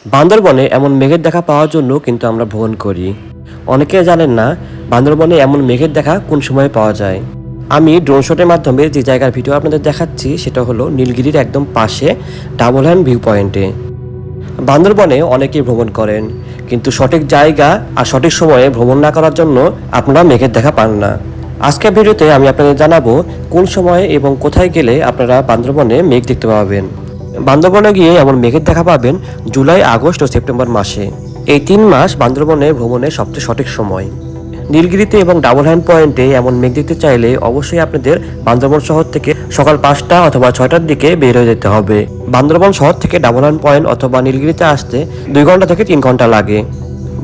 বান্দরবনে এমন মেঘের দেখা পাওয়ার জন্য কিন্তু আমরা ভ্রমণ করি। অনেকে জানেন না বান্দরবনে এমন মেঘের দেখা কোন সময় পাওয়া যায়। আমি ড্রোন শটের মাধ্যমে যে জায়গার ভিডিও আপনাদের দেখাচ্ছি সেটা হলো নীলগিরির একদম পাশে ডাবল হ্যান্ড ভিউ পয়েন্টে। বান্দরবনে অনেকেই ভ্রমণ করেন, কিন্তু সঠিক জায়গা আর সঠিক সময়ে ভ্রমণ না করার জন্য আপনারা মেঘের দেখা পান না। আজকের ভিডিওতে আমি আপনাদের জানাবো কোন সময়ে এবং কোথায় গেলে আপনারা বান্দরবনে মেঘ দেখতে পাবেন। বান্দরবনে গিয়ে এমন মেঘের দেখা পাবেন জুলাই, আগস্ট ও সেপ্টেম্বর মাসে। এই 3 মাস বান্দরবনে ভ্রমণের সবচেয়ে সঠিক সময়। নীলগিরিতে এবং ডাবল হ্যান্ড পয়েন্টে এমন মেঘ দেখতে চাইলে অবশ্যই আপনাদের বান্দরবন শহর থেকে সকাল 5টা অথবা 6টার দিকে বের হয়ে যেতে হবে। বান্দরবন শহর থেকে ডাবল হ্যান্ড পয়েন্ট অথবা নীলগিরিতে আসতে 2 ঘন্টা থেকে 3 ঘন্টা লাগে।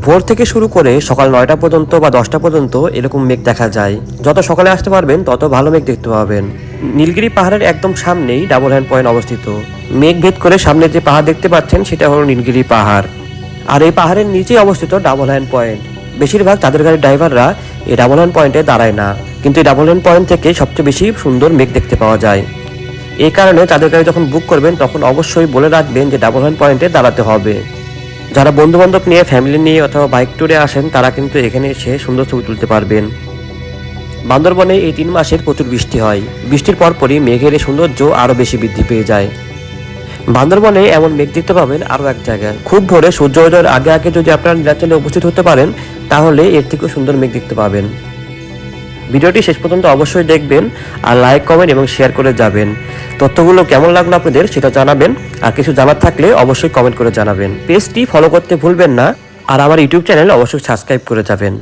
ভোর থেকে শুরু করে সকাল 9টা পর্যন্ত বা 10টা পর্যন্ত এরকম মেঘ দেখা যায়। যত সকালে আসতে পারবেন তত ভালো মেঘ দেখতে পাবেন। নীলগিরি পাহাড়ের একদম সামনেই ডাবল হ্যান্ড পয়েন্ট অবস্থিত। মেঘ ভেদ করে সামনে যে পাহাড় দেখতে পাচ্ছেন সেটা হলো নীলগিরি পাহাড়, আর এই পাহাড়ের নিচেই অবস্থিত ডাবল হ্যান্ড পয়েন্ট। বেশিরভাগ তাদের গাড়ির ড্রাইভাররা এই ডাবল হ্যান্ড পয়েন্টে দাঁড়ায় না, কিন্তু এই ডাবল হ্যান্ড পয়েন্ট থেকে সবচেয়ে বেশি সুন্দর মেঘ দেখতে পাওয়া যায়। এই কারণে তাদের গাড়ি যখন বুক করবেন তখন অবশ্যই বলে রাখবেন যে ডাবল হ্যান্ড পয়েন্টে দাঁড়াতে হবে। যারা বন্ধু বান্ধব নিয়ে, ফ্যামিলি নিয়ে অথবা বাইক ট্যুরে আসেন তারা কিন্তু এখানে এসে সুন্দর ছবি তুলতে পারবেন। বান্দরবনে এই 3 মাসের প্রচুর বৃষ্টি হয়। বৃষ্টির পরপরই মেঘের এই সৌন্দর্য আরও বেশি বৃদ্ধি পেয়ে যায়। বান্দরবনে এমন মেঘ দেখতে পাবেন আরও এক জায়গায়। খুব ভোরে সূর্য উদয়ের আগে আগে যদি আপনারা নীলাচলে উপস্থিত হতে পারেন তাহলে এর থেকেও সুন্দর মেঘ দেখতে পাবেন। ভিডিওটি শেষ পর্যন্ত অবশ্যই দেখবেন আর লাইক, কমেন্ট এবং শেয়ার করে যাবেন। তথ্যগুলো কেমন লাগলো আপনাদের সেটা জানাবেন, আর কিছু জানার থাকলে অবশ্যই কমেন্ট করে জানাবেন। পেজটি ফলো করতে ভুলবেন না, আর আমার ইউটিউব চ্যানেল অবশ্যই সাবস্ক্রাইব করে যাবেন।